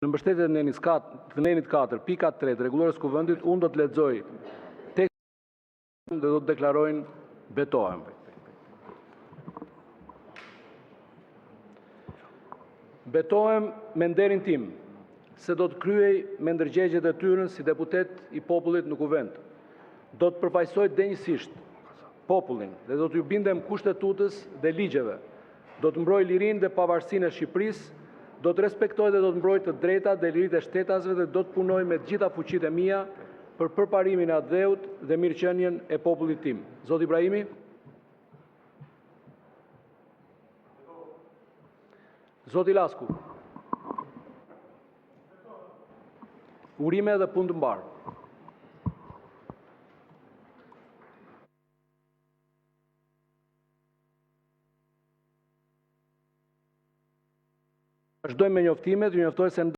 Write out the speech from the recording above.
Në mbështetjen e nenit 4, pika 3 të rregullores kuvendit, unë do të lexoj tekstin dhe do të deklarojnë betohem. Betohem me nderin tim se do të kryej me ndërgjegjet e tyre si deputet i popullit në kuvend. Do të përfaqësoj denjësisht popullin dhe do t'ju bindem kushtetutës dhe ligjeve. Do të mbroj lirinë dhe pavarësinë e Shqipërisë, do të respektoj dhe do të mbroj të drejtat dhe liritë e shtetasve dhe do të punoj me të gjitha fuqitë e mia për përparimin e atdheut dhe mirëqenien e popullit tim. Zoti Ibrahimi? Zoti Lasku? Urime dhe punë të mbarë. Vazhdojmë me njoftimet, ju njoftoj se